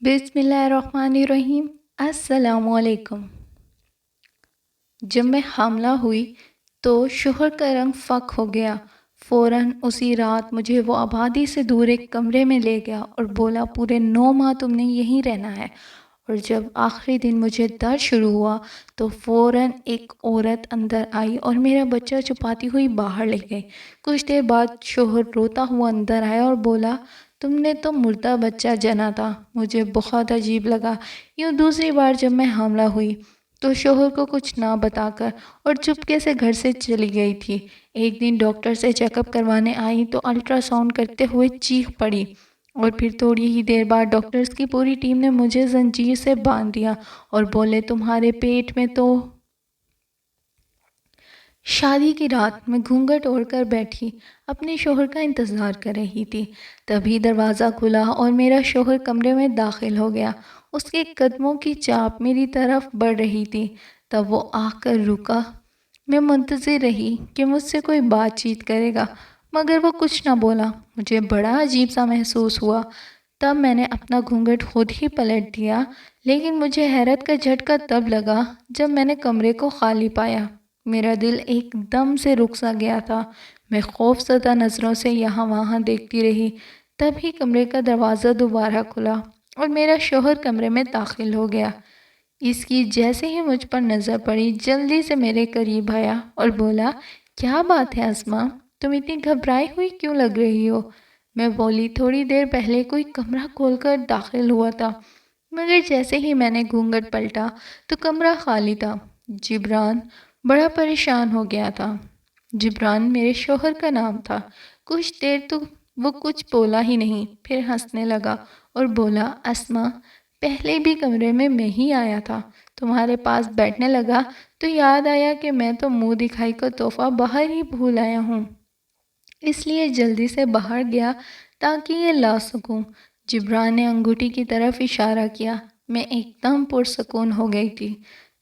بسم اللہ الرحمن الرحیم۔ السلام علیکم۔ جب میں حاملہ ہوئی تو شوہر کا رنگ فک ہو گیا۔ فوراً اسی رات مجھے وہ آبادی سے دور ایک کمرے میں لے گیا اور بولا پورے 9 ماہ تم نے یہیں رہنا ہے۔ اور جب آخری دن مجھے درد شروع ہوا تو فوراً ایک عورت اندر آئی اور میرا بچہ چھپاتی ہوئی باہر لے گئی۔ کچھ دیر بعد شوہر روتا ہوا اندر آیا اور بولا تم نے تو مردہ بچہ جنا تھا۔ مجھے بہت عجیب لگا۔ یوں دوسری بار جب میں حاملہ ہوئی تو شوہر کو کچھ نہ بتا کر اور چپکے سے گھر سے چلی گئی تھی۔ ایک دن ڈاکٹر سے چیک اپ کروانے آئی تو الٹرا ساؤنڈ کرتے ہوئے چیخ پڑی اور پھر تھوڑی ہی دیر بعد ڈاکٹرز کی پوری ٹیم نے مجھے زنجیر سے باندھ دیا اور بولے تمہارے پیٹ میں تو… شادی کی رات میں گھونگھٹ اوڑھ کر بیٹھی اپنے شوہر کا انتظار کر رہی تھی۔ تبھی دروازہ کھلا اور میرا شوہر کمرے میں داخل ہو گیا۔ اس کے قدموں کی چاپ میری طرف بڑھ رہی تھی۔ تب وہ آ کر رکا۔ میں منتظر رہی کہ مجھ سے کوئی بات چیت کرے گا، مگر وہ کچھ نہ بولا۔ مجھے بڑا عجیب سا محسوس ہوا۔ تب میں نے اپنا گھونگھٹ خود ہی پلٹ دیا، لیکن مجھے حیرت کا جھٹکا تب لگا جب میں نے کمرے کو خالی پایا۔ میرا دل ایک دم سے رک سا گیا تھا۔ میں خوف زدہ نظروں سے یہاں وہاں دیکھتی رہی۔ تبھی کمرے کا دروازہ دوبارہ کھلا اور میرا شوہر کمرے میں داخل ہو گیا۔ اس کی جیسے ہی مجھ پر نظر پڑی جلدی سے میرے قریب آیا اور بولا کیا بات ہے اسما، تم اتنی گھبرائی ہوئی کیوں لگ رہی ہو؟ میں بولی تھوڑی دیر پہلے کوئی کمرہ کھول کر داخل ہوا تھا، مگر جیسے ہی میں نے گھونگھٹ پلٹا تو کمرہ خالی تھا۔ جبران بڑا پریشان ہو گیا تھا۔ جبران میرے شوہر کا نام تھا۔ کچھ دیر تو وہ کچھ بولا ہی نہیں، پھر ہنسنے لگا اور بولا اسما، پہلے بھی کمرے میں ہی آیا تھا، تمہارے پاس بیٹھنے لگا تو یاد آیا کہ میں تو منہ دکھائی کا تحفہ باہر ہی بھول آیا ہوں، اس لیے جلدی سے باہر گیا تاکہ یہ لا سکوں۔ جبران نے انگوٹھی کی طرف اشارہ کیا۔ میں ایک دم پرسکون ہو گئی تھی۔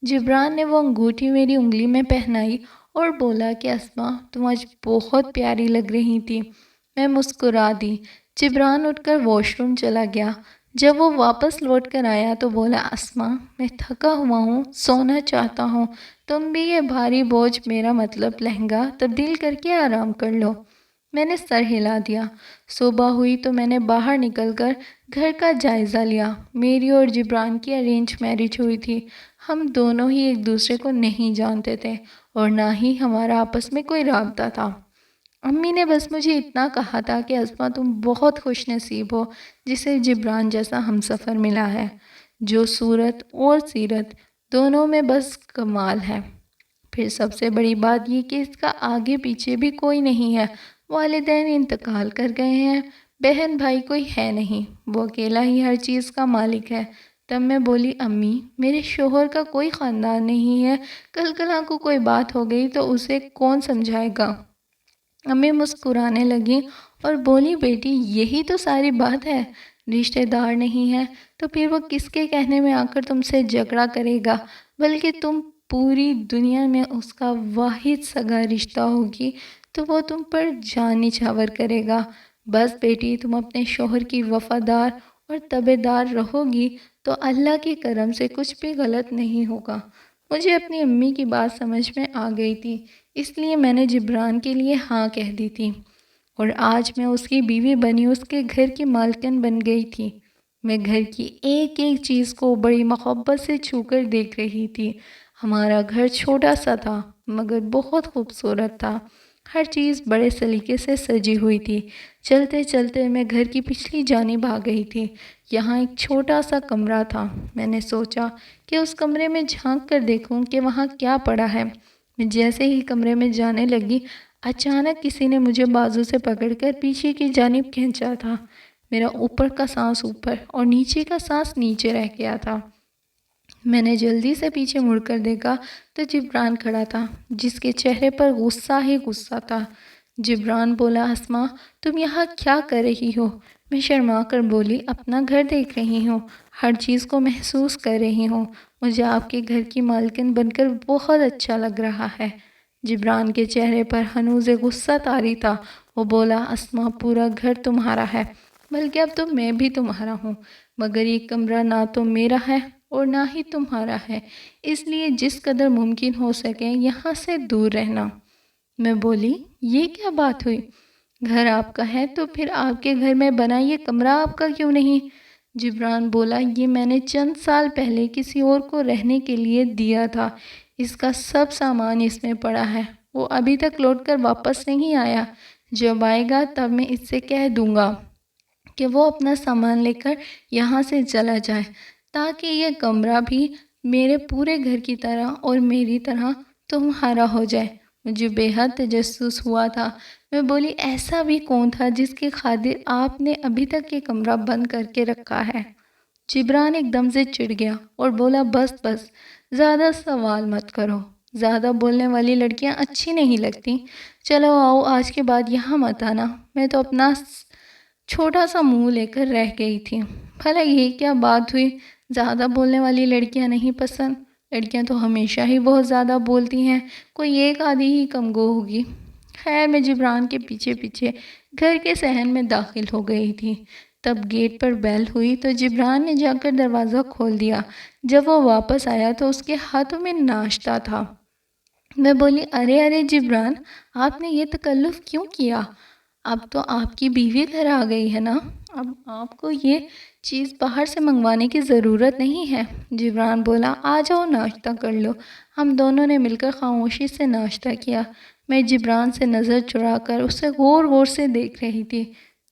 جبران نے وہ انگوٹھی میری انگلی میں پہنائی اور بولا کہ اسما تم آج بہت پیاری لگ رہی تھی۔ میں مسکرا دی۔ جبران اٹھ کر واش روم چلا گیا۔ جب وہ واپس لوٹ کر آیا تو بولا اسما میں تھکا ہوا ہوں، سونا چاہتا ہوں، تم بھی یہ بھاری بوجھ میرا مطلب لہنگا تبدیل کر کے آرام کر لو۔ میں نے سر ہلا دیا۔ صبح ہوئی تو میں نے باہر نکل کر گھر کا جائزہ لیا۔ میری اور جبران کی ارینج میرج ہوئی تھی۔ ہم دونوں ہی ایک دوسرے کو نہیں جانتے تھے اور نہ ہی ہمارا آپس میں کوئی رابطہ تھا۔ امی نے بس مجھے اتنا کہا تھا کہ اسما تم بہت خوش نصیب ہو جسے جبران جیسا ہمسفر ملا ہے، جو صورت اور سیرت دونوں میں بس کمال ہے۔ پھر سب سے بڑی بات یہ کہ اس کا آگے پیچھے بھی کوئی نہیں ہے۔ والدین انتقال کر گئے ہیں، بہن بھائی کوئی ہے نہیں، وہ اکیلا ہی ہر چیز کا مالک ہے۔ تب میں بولی امی میرے شوہر کا کوئی خاندان نہیں ہے، کل کو کوئی بات ہو گئی تو اسے کون سمجھائے گا؟ امی مسکرانے لگی اور بولی بیٹی یہی تو ساری بات ہے، رشتہ دار نہیں ہے تو پھر وہ کس کے کہنے میں آ کر تم سے جھگڑا کرے گا، بلکہ تم پوری دنیا میں اس کا واحد سگا رشتہ ہوگی تو وہ تم پر جان نچھاور کرے گا۔ بس بیٹی تم اپنے شوہر کی وفادار اور تابعدار رہو گی تو اللہ کے کرم سے کچھ بھی غلط نہیں ہوگا۔ مجھے اپنی امی کی بات سمجھ میں آ گئی تھی، اس لیے میں نے جبران کے لیے ہاں کہہ دی تھی اور آج میں اس کی بیوی بنی اس کے گھر کی مالکن بن گئی تھی۔ میں گھر کی ایک ایک چیز کو بڑی محبت سے چھو کر دیکھ رہی تھی۔ ہمارا گھر چھوٹا سا تھا مگر بہت خوبصورت تھا۔ ہر چیز بڑے سلیقے سے سجی ہوئی تھی۔ چلتے چلتے میں گھر کی پچھلی جانب آ گئی تھی۔ یہاں ایک چھوٹا سا کمرہ تھا۔ میں نے سوچا کہ اس کمرے میں جھانک کر دیکھوں کہ وہاں کیا پڑا ہے۔ میں جیسے ہی کمرے میں جانے لگی، اچانک کسی نے مجھے بازو سے پکڑ کر پیچھے کی جانب کھینچا تھا۔ میرا اوپر کا سانس اوپر اور نیچے کا سانس نیچے رہ گیا تھا۔ میں نے جلدی سے پیچھے مڑ کر دیکھا تو جبران کھڑا تھا، جس کے چہرے پر غصہ ہی غصہ تھا۔ جبران بولا اسما تم یہاں کیا کر رہی ہو؟ میں شرما کر بولی اپنا گھر دیکھ رہی ہوں، ہر چیز کو محسوس کر رہی ہوں، مجھے آپ کے گھر کی مالکن بن کر بہت اچھا لگ رہا ہے۔ جبران کے چہرے پر ہنوز غصہ طاری تھا۔ وہ بولا اسما پورا گھر تمہارا ہے، بلکہ اب تو میں بھی تمہارا ہوں، مگر یہ کمرہ نہ تو میرا ہے اور نہ ہی تمہارا ہے، اس لیے جس قدر ممکن ہو سکے یہاں سے دور رہنا۔ میں بولی، یہ کیا بات ہوئی؟ گھر آپ کا ہے تو پھر آپ کے گھر میں بنا یہ کمرہ آپ کا کیوں نہیں؟ جبران بولا، یہ میں نے چند سال پہلے کسی اور کو رہنے کے لیے دیا تھا، اس کا سب سامان اس میں پڑا ہے، وہ ابھی تک لوٹ کر واپس نہیں آیا، جب آئے گا تب میں اس سے کہہ دوں گا کہ وہ اپنا سامان لے کر یہاں سے چلا جائے، تاکہ یہ کمرہ بھی میرے پورے گھر کی طرح اور میری طرح تمہارا ہو جائے۔ مجھے بے حد تجسس ہوا تھا۔ میں بولی، ایسا بھی کون تھا جس کی خاطر آپ نے ابھی تک یہ کمرہ بند کر کے رکھا ہے؟ جبران ایک دم سے چڑ گیا اور بولا، بس بس، زیادہ سوال مت کرو، زیادہ بولنے والی لڑکیاں اچھی نہیں لگتی، چلو آؤ آج کے بعد یہاں مت آنا، میں تو اپنا چھوٹا سا منہ لے کر رہ گئی تھی۔ بھلا یہ کیا بات ہوئی؟ زیادہ بولنے والی لڑکیاں نہیں پسند؟ لڑکیاں تو ہمیشہ ہی بہت زیادہ بولتی ہیں، کوئی ایک آدھی ہی کم گو ہوگی۔ خیر، میں جبران کے پیچھے پیچھے گھر کے صحن میں داخل ہو گئی تھی۔ تب گیٹ پر بیل ہوئی تو جبران نے جا کر دروازہ کھول دیا۔ جب وہ واپس آیا تو اس کے ہاتھوں میں ناشتہ تھا۔ میں بولی، ارے ارے جبران، آپ نے یہ تکلف کیوں کیا؟ اب تو آپ کی بیوی گھر آ گئی ہے نا، اب آپ کو یہ چیز باہر سے منگوانے کی ضرورت نہیں ہے۔ جبران بولا، آ جاؤ ناشتہ کر لو۔ ہم دونوں نے مل کر خاموشی سے ناشتہ کیا۔ میں جبران سے نظر چرا کر اسے غور غور سے دیکھ رہی تھی۔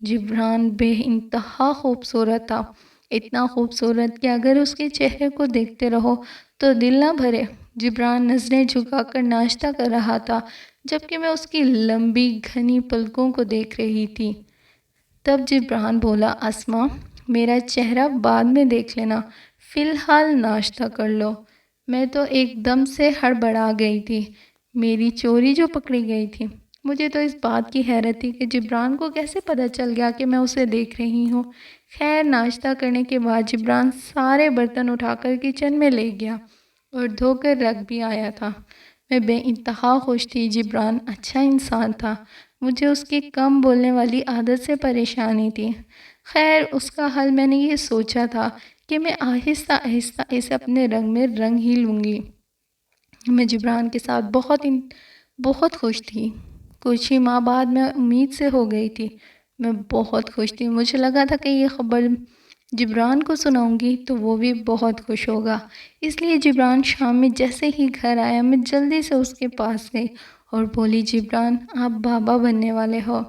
جبران بے انتہا خوبصورت تھا، اتنا خوبصورت کہ اگر اس کے چہرے کو دیکھتے رہو تو دل نہ بھرے۔ جبران نظریں جھکا کر ناشتہ کر رہا تھا، جبکہ میں اس کی لمبی گھنی پلکوں کو دیکھ رہی تھی۔ تب جبران بولا، اسما، میرا چہرہ بعد میں دیکھ لینا، فی الحال ناشتہ کر لو۔ میں تو ایک دم سے ہڑبڑا گئی تھی، میری چوری جو پکڑی گئی تھی۔ مجھے تو اس بات کی حیرت تھی کہ جبران کو کیسے پتہ چل گیا کہ میں اسے دیکھ رہی ہوں۔ خیر، ناشتہ کرنے کے بعد جبران سارے برتن اٹھا کر کچن میں لے گیا اور دھو کر رکھ بھی آیا تھا۔ میں بے انتہا خوش تھی۔ جبران اچھا انسان تھا، مجھے اس کی کم بولنے والی عادت سے پریشانی تھی۔ خیر، اس کا حل میں نے یہ سوچا تھا کہ میں آہستہ آہستہ اسے اپنے رنگ میں رنگ ہی لوں گی۔ میں جبران کے ساتھ بہت خوش تھی۔ کچھ ہی ماہ بعد میں امید سے ہو گئی تھی۔ میں بہت خوش تھی، مجھے لگا تھا کہ یہ خبر جبران کو سناؤں گی تو وہ بھی بہت خوش ہوگا۔ اس لیے جبران شام میں جیسے ہی گھر آیا میں جلدی سے اس کے پاس گئی اور بولی، جبران، آپ بابا بننے والے ہو۔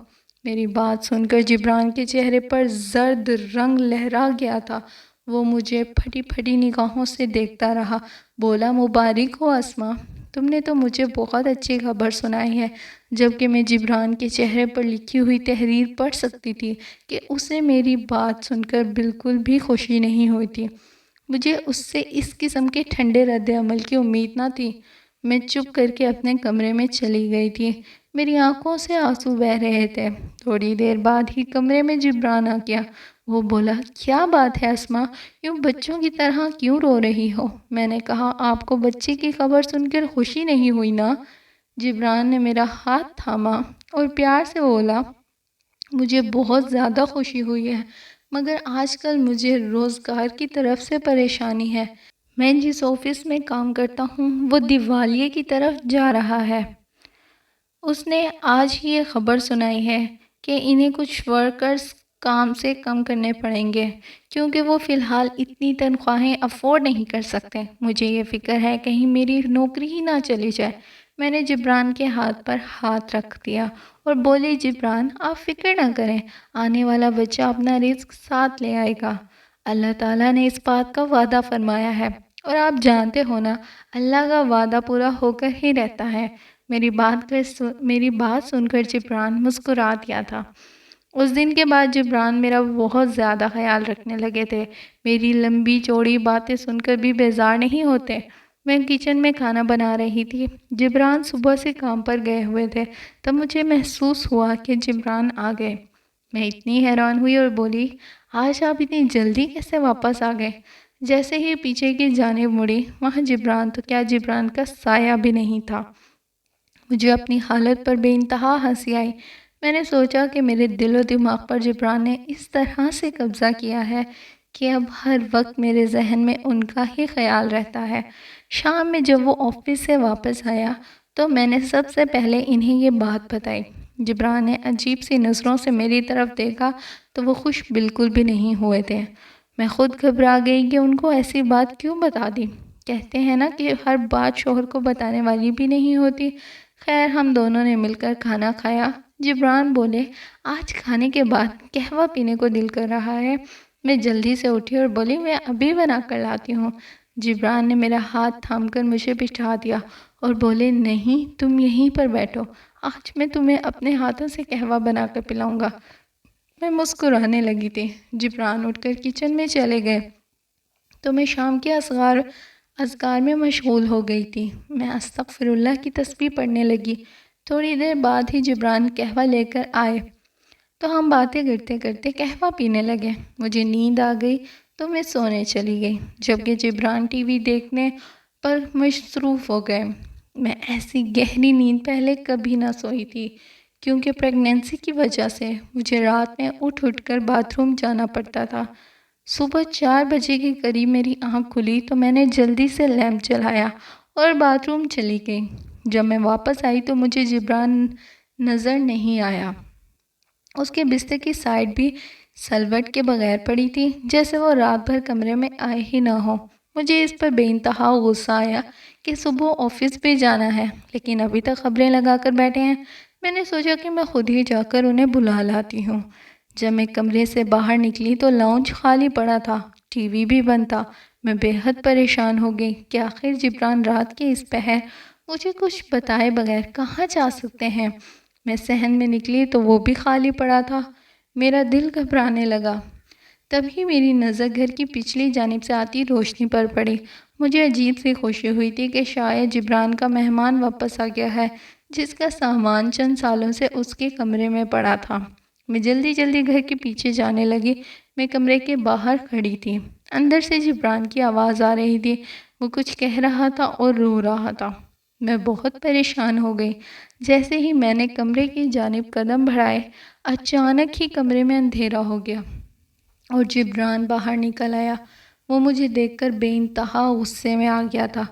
میری بات سن کر جبران کے چہرے پر زرد رنگ لہرا گیا تھا۔ وہ مجھے پھٹی پھٹی نگاہوں سے دیکھتا رہا، بولا، مبارک ہو اسما، تم نے تو مجھے بہت اچھی خبر سنائی ہے۔ جبکہ میں جبران کے چہرے پر لکھی ہوئی تحریر پڑھ سکتی تھی کہ اسے میری بات سن کر بالکل بھی خوشی نہیں ہوئی تھی۔ مجھے اس سے اس قسم کے ٹھنڈے رد عمل کی امید نہ تھی۔ میں چپ کر کے اپنے کمرے میں چلی گئی تھی، میری آنکھوں سے آنسو بہہ رہے تھے۔ تھوڑی دیر بعد ہی کمرے میں جبران آ گیا۔ وہ بولا، کیا بات ہے اسما، یوں بچوں کی طرح کیوں رو رہی ہو؟ میں نے کہا، آپ کو بچے کی خبر سن کر خوشی نہیں ہوئی نا؟ جبران نے میرا ہاتھ تھاما اور پیار سے بولا، مجھے بہت زیادہ خوشی ہوئی ہے، مگر آج کل مجھے روزگار کی طرف سے پریشانی ہے۔ میں جس آفس میں کام کرتا ہوں وہ دیوالیے کی طرف جا رہا ہے۔ اس نے آج ہی یہ خبر سنائی ہے کہ انہیں کچھ ورکرز کام سے کم کرنے پڑیں گے، کیونکہ وہ فی الحال اتنی تنخواہیں افورڈ نہیں کر سکتے۔ مجھے یہ فکر ہے کہیں میری نوکری ہی نہ چلی جائے۔ میں نے جبران کے ہاتھ پر ہاتھ رکھ دیا اور بولی، جبران، آپ فکر نہ کریں، آنے والا بچہ اپنا رزق ساتھ لے آئے گا۔ اللہ تعالیٰ نے اس بات کا وعدہ فرمایا ہے، اور آپ جانتے ہو نا، اللہ کا وعدہ پورا ہو کر ہی رہتا ہے۔ میری بات سن کر جبران مسکرا دیا تھا۔ اس دن کے بعد جبران میرا بہت زیادہ خیال رکھنے لگے تھے۔ میری لمبی چوڑی باتیں سن کر بھی بیزار نہیں ہوتے۔ میں کچن میں کھانا بنا رہی تھی، جبران صبح سے کام پر گئے ہوئے تھے۔ تب مجھے محسوس ہوا کہ جبران آ گئے۔ میں اتنی حیران ہوئی اور بولی، آج آپ اتنی جلدی کیسے واپس آ گئے؟ جیسے ہی پیچھے کی جانب مڑی، وہاں جبران تو کیا، جبران کا سایہ بھی نہیں تھا۔ مجھے اپنی حالت پر بے انتہا ہنسی آئی۔ میں نے سوچا کہ میرے دل و دماغ پر جبران نے اس طرح سے قبضہ کیا ہے کہ اب ہر وقت میرے ذہن میں ان کا ہی خیال رہتا ہے۔ شام میں جب وہ آفس سے واپس آیا تو میں نے سب سے پہلے انہیں یہ بات بتائی۔ جبران نے عجیب سی نظروں سے میری طرف دیکھا تو وہ خوش بالکل بھی نہیں ہوئے تھے۔ میں خود گھبرا گئی کہ ان کو ایسی بات کیوں بتا دی۔ کہتے ہیں نا کہ ہر بات شوہر کو بتانے والی بھی نہیں ہوتی۔ خیر ہم دونوں نے مل کر کھانا کھایا۔ جبران بولے، آج کھانے کے بعد قہوہ پینے کو دل کر رہا ہے۔ میں جلدی سے اٹھی اور بولی، میں ابھی بنا کر لاتی ہوں۔ جبران نے میرا ہاتھ تھام کر مجھے بٹھا دیا اور بولے، نہیں تم یہیں پر بیٹھو، آج میں تمہیں اپنے ہاتھوں سے قہوہ بنا کر پلاؤں گا۔ میں مسکرانے لگی تھی۔ جبران اٹھ کر کچن میں چلے گئے تو میں شام کے اذکار میں مشغول ہو گئی تھی۔ میں استغفر اللہ کی تسبیح پڑھنے لگی۔ تھوڑی دیر بعد ہی جبران قہوہ لے کر آئے تو ہم باتیں کرتے کرتے قہوہ پینے لگے۔ مجھے نیند آ گئی تو میں سونے چلی گئی، جبکہ جبران ٹی وی دیکھنے پر مصروف ہو گئے۔ میں ایسی گہری نیند پہلے کبھی نہ سوئی تھی، کیونکہ پریگنینسی کی وجہ سے مجھے رات میں اٹھ کر باتھ روم جانا پڑتا تھا۔ صبح 4 بجے کے قریب میری آنکھ کھلی تو میں نے جلدی سے لیمپ جلایا اور باتھ روم چلی گئی۔ جب میں واپس آئی تو مجھے جبران نظر نہیں آیا۔ اس کے بستر کی سائڈ بھی سلوٹ کے بغیر پڑی تھی، جیسے وہ رات بھر کمرے میں آئے ہی نہ ہو۔ مجھے اس پر بے انتہا غصہ آیا کہ صبح آفس پہ جانا ہے لیکن ابھی تک خبریں لگا کر بیٹھے ہیں۔ میں نے سوچا کہ میں خود ہی جا کر انہیں بلا لاتی ہوں۔ جب میں کمرے سے باہر نکلی تو لاؤنج خالی پڑا تھا، ٹی وی بھی بند تھا۔ میں بے حد پریشان ہو گئی کہ آخر جبران رات کے اس پہر مجھے کچھ بتائے بغیر کہاں جا سکتے ہیں۔ میں صحن میں نکلی تو وہ بھی خالی پڑا تھا۔ میرا دل گھبرانے لگا۔ تبھی میری نظر گھر کی پچھلی جانب سے آتی روشنی پر پڑی۔ مجھے عجیب سی خوشی ہوئی تھی کہ شاید جبران کا مہمان واپس آ گیا ہے، جس کا سامان چند سالوں سے اس کے کمرے میں پڑا تھا۔ میں جلدی گھر کے پیچھے جانے لگی۔ میں کمرے کے باہر کھڑی تھی۔ اندر سے جبران کی آواز آ رہی تھی۔ وہ کچھ کہہ رہا تھا اور رو رہا تھا۔ میں بہت پریشان ہو گئی۔ جیسے ہی میں نے کمرے کی جانب قدم بڑھائے، اچانک ہی کمرے میں اندھیرا ہو گیا اور جبران باہر نکل آیا۔ وہ مجھے دیکھ کر بے انتہا غصے میں آ گیا تھا۔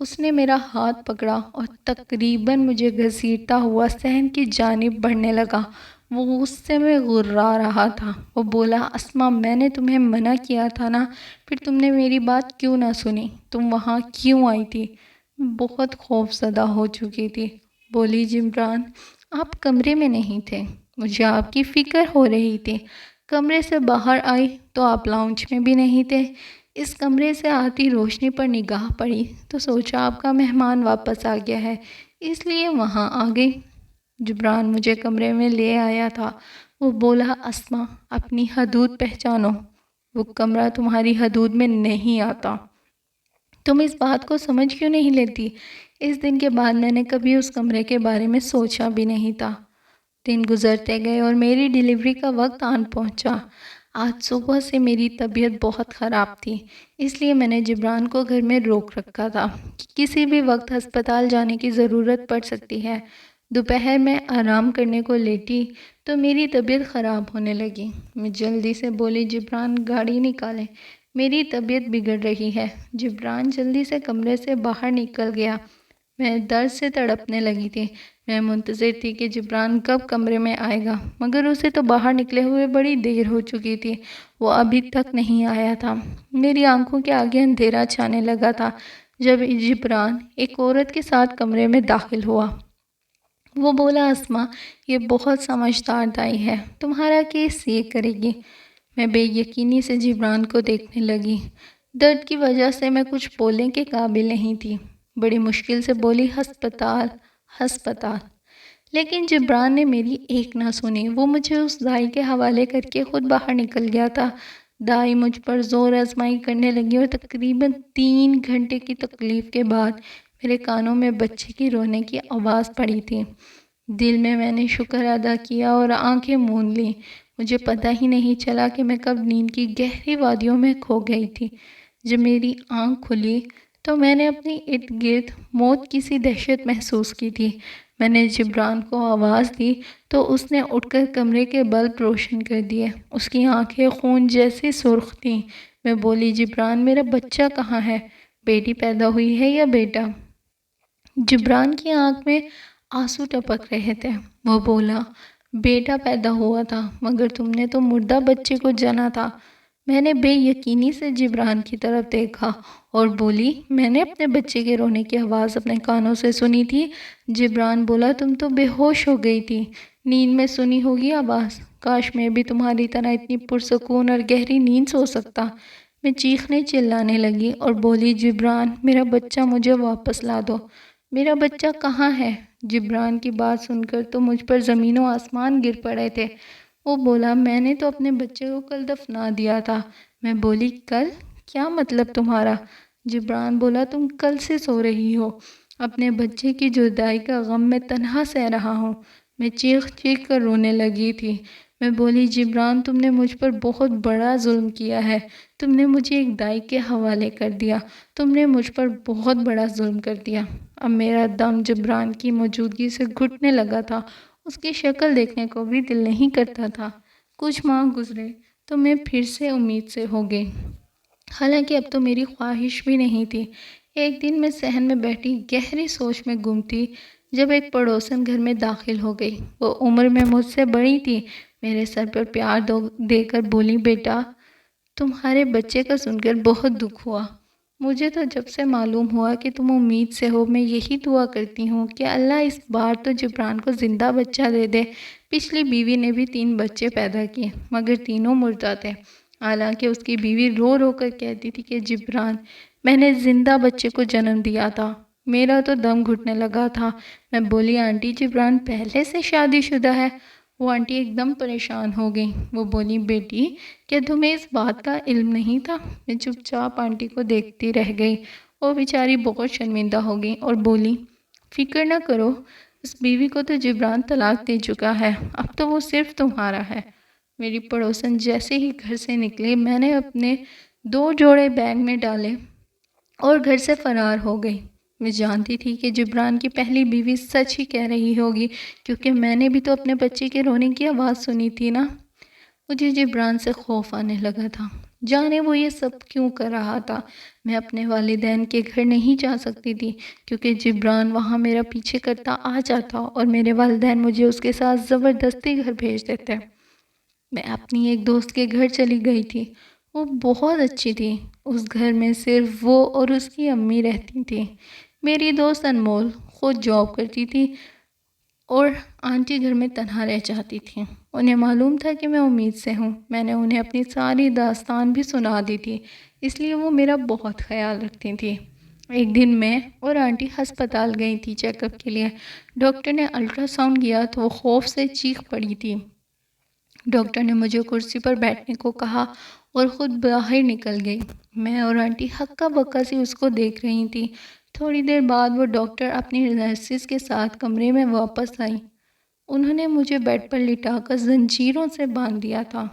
اس نے میرا ہاتھ پکڑا اور تقریباً مجھے گھسیٹتا ہوا صحن کی جانب بڑھنے لگا۔ وہ غصے میں غرا رہا تھا۔ وہ بولا، اسما میں نے تمہیں منع کیا تھا نا، پھر تم نے میری بات کیوں نہ سنی؟ تم وہاں کیوں آئی تھی؟ بہت خوف زدہ ہو چکی تھی۔ بولی، جبران آپ کمرے میں نہیں تھے، مجھے آپ کی فکر ہو رہی تھی۔ کمرے سے باہر آئی تو آپ لاؤنج میں بھی نہیں تھے۔ اس کمرے سے آتی روشنی پر نگاہ پڑی تو سوچا آپ کا مہمان واپس آ گیا ہے، اس لیے وہاں آ گئی۔ جبران مجھے کمرے میں لے آیا تھا۔ وہ بولا، اسما اپنی حدود پہچانو، وہ کمرہ تمہاری حدود میں نہیں آتا۔ تم اس بات کو سمجھ کیوں نہیں لیتی؟ اس دن کے بعد میں نے کبھی اس کمرے کے بارے میں سوچا بھی نہیں تھا۔ دن گزرتے گئے اور میری ڈیلیوری کا وقت آن پہنچا۔ آج صبح سے میری طبیعت بہت خراب تھی، اس لیے میں نے جبران کو گھر میں روک رکھا تھا کہ کسی بھی وقت ہسپتال جانے کی ضرورت پڑ سکتی ہے۔ دوپہر میں آرام کرنے کو لیٹی تو میری طبیعت خراب ہونے لگی۔ میں جلدی سے بولی، جبران گاڑی نکالیں، میری طبیعت بگڑ رہی ہے۔ جبران جلدی سے کمرے سے باہر نکل گیا۔ میں درد سے تڑپنے لگی تھی۔ میں منتظر تھی کہ جبران کب کمرے میں آئے گا، مگر اسے تو باہر نکلے ہوئے بڑی دیر ہو چکی تھی، وہ ابھی تک نہیں آیا تھا۔ میری آنکھوں کے آگے اندھیرا چھانے لگا تھا جب جبران ایک عورت کے ساتھ کمرے میں داخل ہوا۔ وہ بولا، اسما یہ بہت سمجھدار دائی ہے، تمہارا کیس یہ کرے گی۔ میں بے یقینی سے جبران کو دیکھنے لگی۔ درد کی وجہ سے میں کچھ بولنے کے قابل نہیں تھی۔ بڑی مشکل سے بولی، ہسپتال ہسپتال۔ لیکن جبران نے میری ایک نہ سنی۔ وہ مجھے اس دائی کے حوالے کر کے خود باہر نکل گیا تھا۔ دائی مجھ پر زور آزمائی کرنے لگی اور تقریباً 3 گھنٹے کی تکلیف کے بعد میرے کانوں میں بچے کی رونے کی آواز پڑی تھی۔ دل میں نے شکر ادا کیا اور آنکھیں موند لیں۔ مجھے پتہ ہی نہیں چلا کہ میں کب نیند کی گہری وادیوں میں کھو گئی تھی۔ جب میری آنکھ کھلی تو میں نے اپنی ارد گرد موت کی سی دہشت محسوس کی تھی۔ میں نے جبران کو آواز دی تو اس نے اٹھ کر کمرے کے بلب روشن کر دیے۔ اس کی آنکھیں خون جیسی سرخ تھیں۔ میں بولی جبران میرا بچہ کہاں ہے؟ بیٹی پیدا ہوئی ہے یا بیٹا؟ جبران کی آنکھ میں آنسو ٹپک رہے تھے۔ وہ بولا بیٹا پیدا ہوا تھا مگر تم نے تو مردہ بچے کو جنا تھا۔ میں نے بے یقینی سے جبران کی طرف دیکھا اور بولی میں نے اپنے بچے کے رونے کی آواز اپنے کانوں سے سنی تھی۔ جبران بولا تم تو بے ہوش ہو گئی تھی، نیند میں سنی ہوگی آواز، کاش میں بھی تمہاری طرح اتنی پرسکون اور گہری نیند سو سکتا۔ میں چیخنے چلانے لگی اور بولی جبران میرا بچہ مجھے واپس لا دو، میرا بچہ کہاں ہے؟ جبران کی بات سن کر تو مجھ پر زمین و آسمان گر پڑے تھے۔ وہ بولا میں نے تو اپنے بچے کو کل دفنا دیا تھا۔ میں بولی کل؟ کیا مطلب تمہارا؟ جبران بولا تم کل سے سو رہی ہو، اپنے بچے کی جدائی کا غم میں تنہا سہ رہا ہوں۔ میں چیخ چیخ کر رونے لگی تھی۔ میں بولی جبران تم نے مجھ پر بہت بڑا ظلم کیا ہے، تم نے مجھے ایک دائی کے حوالے کر دیا، تم نے مجھ پر بہت بڑا ظلم کر دیا۔ اب میرا دم جبران کی موجودگی سے گھٹنے لگا تھا، اس کی شکل دیکھنے کو بھی دل نہیں کرتا تھا۔ کچھ ماہ گزرے تو میں پھر سے امید سے ہو گئی، حالانکہ اب تو میری خواہش بھی نہیں تھی۔ ایک دن میں صحن میں بیٹھی گہری سوچ میں گم تھی جب ایک پڑوسن گھر میں داخل ہو گئی۔ وہ عمر میں مجھ سے بڑی تھی، میرے سر پر پیار دے کر بولی بیٹا تمہارے بچے کا سن کر بہت دکھ ہوا، مجھے تو جب سے معلوم ہوا کہ تم امید سے ہو میں یہی دعا کرتی ہوں کہ اللہ اس بار تو جبران کو زندہ بچہ دے دے۔ پچھلی بیوی نے بھی 3 بچے پیدا کیے مگر تینوں مردہ تھے، حالانکہ اس کی بیوی رو رو کر کہتی تھی کہ جبران میں نے زندہ بچے کو جنم دیا تھا۔ میرا تو دم گھٹنے لگا تھا۔ میں بولی آنٹی جبران پہلے سے شادی شدہ ہے؟ وہ آنٹی ایک دم پریشان ہو گئی۔ وہ بولی بیٹی کیا تمہیں اس بات کا علم نہیں تھا؟ میں چپ چاپ آنٹی کو دیکھتی رہ گئی۔ وہ بیچاری بہت شرمندہ ہو گئی اور بولی فکر نہ کرو، اس بیوی کو تو جبران طلاق دے چکا ہے، اب تو وہ صرف تمہارا ہے۔ میری پڑوسن جیسے ہی گھر سے نکلے میں نے اپنے 2 جوڑے بیگ میں ڈالے اور گھر سے فرار ہو گئی۔ میں جانتی تھی کہ جبران کی پہلی بیوی سچ ہی کہہ رہی ہوگی، کیونکہ میں نے بھی تو اپنے بچے کے رونے کی آواز سنی تھی نا۔ مجھے جبران سے خوف آنے لگا تھا، جانے وہ یہ سب کیوں کر رہا تھا۔ میں اپنے والدین کے گھر نہیں جا سکتی تھی کیونکہ جبران وہاں میرا پیچھے کرتا آ جاتا اور میرے والدین مجھے اس کے ساتھ زبردستی گھر بھیج دیتے۔ میں اپنی ایک دوست کے گھر چلی گئی تھی، وہ بہت اچھی تھی، اس گھر میں صرف وہ اور اس کی امی رہتی تھی۔ میری دوست انمول خود جاب کرتی تھی اور آنٹی گھر میں تنہا رہ جاتی تھی۔ انہیں معلوم تھا کہ میں امید سے ہوں، میں نے انہیں اپنی ساری داستان بھی سنا دی تھی، اس لیے وہ میرا بہت خیال رکھتی تھی۔ ایک دن میں اور آنٹی ہسپتال گئی تھی چیک اپ کے لیے۔ ڈاکٹر نے الٹرا ساؤنڈ کیا تو وہ خوف سے چیخ پڑی تھی۔ ڈاکٹر نے مجھے کرسی پر بیٹھنے کو کہا اور خود باہر نکل گئی۔ میں اور آنٹی ہکا بکا سی اس کو دیکھ رہی تھی۔ تھوڑی دیر بعد وہ ڈاکٹر اپنی نرسز کے ساتھ کمرے میں واپس آئی۔ انہوں نے مجھے بیڈ پر لٹا کر زنجیروں سے باندھ دیا تھا۔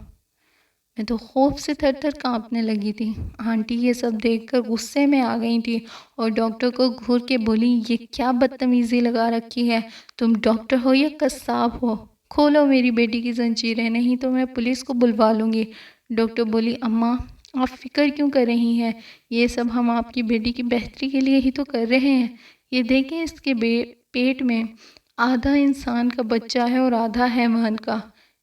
میں تو خوف سے تھر تھر کانپنے لگی تھی۔ آنٹی یہ سب دیکھ کر غصے میں آ گئی تھی اور ڈاکٹر کو گھور کے بولی یہ کیا بدتمیزی لگا رکھی ہے، تم ڈاکٹر ہو یا قصاب ہو؟ کھولو میری بیٹی کی زنجیریں، نہیں تو میں پولیس کو بلوا لوں گی۔ ڈاکٹر بولی اماں آپ فکر کیوں کر رہی ہیں، یہ سب ہم آپ کی بیٹی کی بہتری کے لیے ہی تو کر رہے ہیں۔ یہ دیکھیں اس کے پیٹ میں آدھا انسان کا بچہ ہے اور آدھا حیوان کا،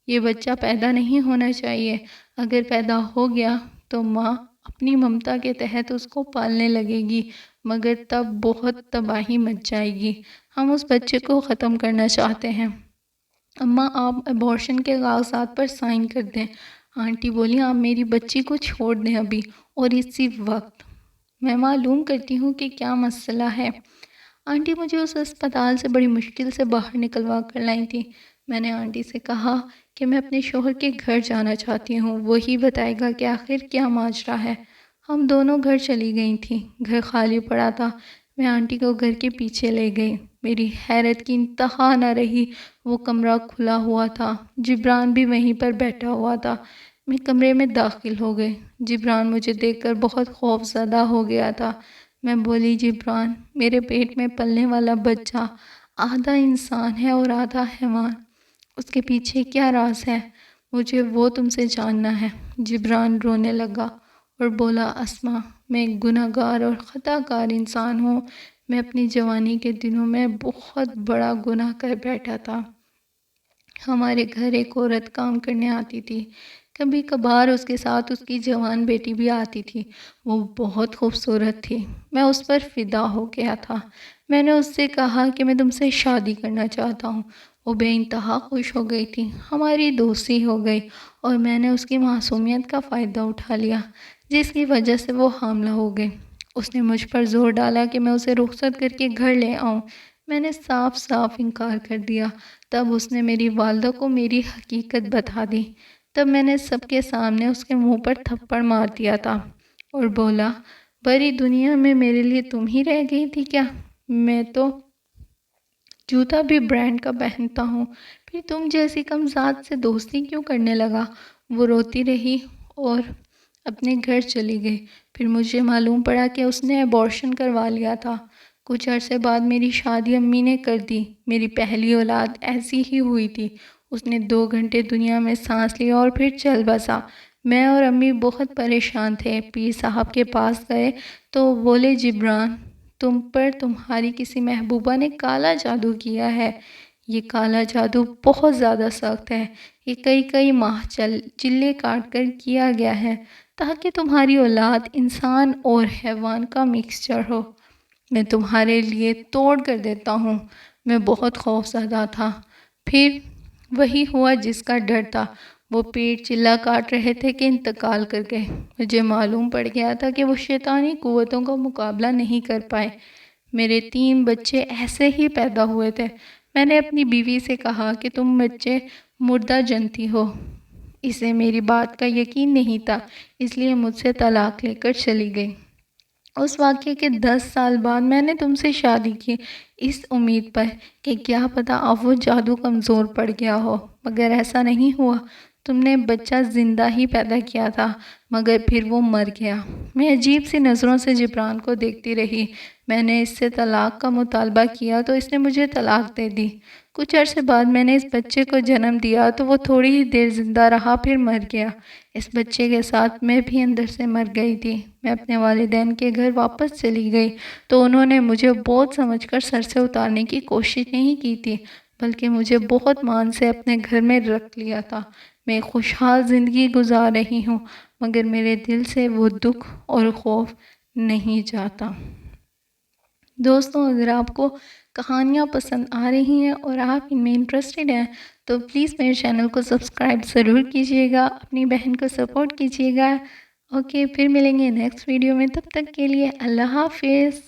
یہ بچہ پیدا نہیں ہونا چاہیے، اگر پیدا ہو گیا تو ماں اپنی ممتا کے تحت اس کو پالنے لگے گی، مگر تب بہت تباہی مچ جائے گی۔ ہم اس بچے کو ختم کرنا چاہتے ہیں۔ اماں آپ ابارشن کے کاغذات پر سائن کر دیں۔ آنٹی بولی آپ میری بچی کو چھوڑ دیں ابھی اور اسی وقت، میں معلوم کرتی ہوں کہ کیا مسئلہ ہے۔ آنٹی مجھے اس اسپتال سے بڑی مشکل سے باہر نکلوا کر لائی تھی۔ میں نے آنٹی سے کہا کہ میں اپنے شوہر کے گھر جانا چاہتی ہوں، وہی بتائے گا کہ آخر کیا ماجرا ہے۔ ہم دونوں گھر چلی گئی تھیں، گھر خالی پڑا تھا۔ میں آنٹی کو گھر کے پیچھے لے گئی، میری حیرت کی انتہا نہ رہی۔ وہ کمرہ کھلا ہوا تھا، جبران بھی وہیں پر بیٹھا ہوا تھا۔ میں کمرے میں داخل ہو گئی، جبران مجھے دیکھ کر بہت خوف زدہ ہو گیا تھا۔ میں بولی جبران میرے پیٹ میں پلنے والا بچہ آدھا انسان ہے اور آدھا حیوان، اس کے پیچھے کیا راز ہے، مجھے وہ تم سے جاننا ہے۔ جبران رونے لگا اور بولا اسما میں ایک گناہ گار اور خطا کار انسان ہوں، میں اپنی جوانی کے دنوں میں بہت بڑا گناہ کر بیٹھا تھا۔ ہمارے گھر ایک عورت کام کرنے آتی تھی، کبھی کبھار اس کے ساتھ اس کی جوان بیٹی بھی آتی تھی۔ وہ بہت خوبصورت تھی، میں اس پر فدا ہو گیا تھا۔ میں نے اس سے کہا کہ میں تم سے شادی کرنا چاہتا ہوں۔ وہ بے انتہا خوش ہو گئی تھی، ہماری دوستی ہو گئی اور میں نے اس کی معصومیت کا فائدہ اٹھا لیا، جس کی وجہ سے وہ حاملہ ہو گئی۔ اس نے مجھ پر زور ڈالا کہ میں اسے رخصت کر کے گھر لے آؤں۔ میں نے صاف صاف انکار کر دیا۔ تب اس نے میری والدہ کو میری حقیقت بتا دی۔ تب میں نے سب کے سامنے اس کے منہ پر تھپڑ مار دیا تھا اور بولا، بڑی دنیا میں میرے لیے تم ہی رہ گئی تھی کیا؟ میں تو جوتا بھی برانڈ کا پہنتا ہوں، پھر تم جیسی کم ذات سے دوستی کیوں کرنے لگا؟ وہ روتی رہی اور اپنے گھر چلی گئی۔ پھر مجھے معلوم پڑا کہ اس نے ابورشن کروا لیا تھا۔ کچھ عرصے بعد میری شادی امی نے کر دی۔ میری پہلی اولاد ایسی ہی ہوئی تھی۔ اس نے 2 گھنٹے دنیا میں سانس لیا اور پھر چل بسا۔ میں اور امی بہت پریشان تھے۔ پیر صاحب کے پاس گئے تو وہ بولے، جبران، تم پر تمہاری کسی محبوبہ نے کالا جادو کیا ہے۔ یہ کالا جادو بہت زیادہ سخت ہے۔ یہ کئی ماہ چلے کاٹ کر کیا گیا ہے تاکہ تمہاری اولاد انسان اور حیوان کا مکسچر ہو۔ میں تمہارے لیے توڑ کر دیتا ہوں۔ میں بہت خوف زدہ تھا۔ پھر وہی ہوا جس کا ڈر تھا۔ وہ پیر چلا کاٹ رہے تھے کہ انتقال کر گئے۔ مجھے معلوم پڑ گیا تھا کہ وہ شیطانی قوتوں کا مقابلہ نہیں کر پائے۔ میرے 3 بچے ایسے ہی پیدا ہوئے تھے۔ میں نے اپنی بیوی سے کہا کہ تم بچے مردہ جنتی ہو۔ اسے میری بات کا یقین نہیں تھا، اس لیے مجھ سے طلاق لے کر چلی گئی۔ اس واقعے کے 10 سال بعد میں نے تم سے شادی کی، اس امید پر کہ کیا پتہ اب وہ جادو کمزور پڑ گیا ہو، مگر ایسا نہیں ہوا۔ تم نے بچہ زندہ ہی پیدا کیا تھا، مگر پھر وہ مر گیا۔ میں عجیب سی نظروں سے جبران کو دیکھتی رہی۔ میں نے اس سے طلاق کا مطالبہ کیا تو اس نے مجھے طلاق دے دی۔ کچھ عرصے بعد میں نے اس بچے کو جنم دیا تو وہ تھوڑی ہی دیر زندہ رہا، پھر مر گیا۔ اس بچے کے ساتھ میں بھی اندر سے مر گئی تھی۔ میں اپنے والدین کے گھر واپس چلی گئی تو انہوں نے مجھے بہت سمجھ کر سر سے اتارنے کی کوشش نہیں کی تھی، بلکہ مجھے بہت مان سے اپنے گھر میں رکھ لیا تھا۔ میں خوشحال زندگی گزار رہی ہوں، مگر میرے دل سے وہ دکھ اور خوف نہیں جاتا۔ دوستوں، اگر آپ کو کہانیاں پسند آ رہی ہیں اور آپ ان میں انٹرسٹڈ ہیں تو پلیز میرے چینل کو سبسکرائب ضرور کیجیے گا، اپنی بہن کو سپورٹ کیجیے گا۔ اوکے، پھر ملیں گے نیکسٹ ویڈیو میں، تب تک کے لیے اللہ حافظ۔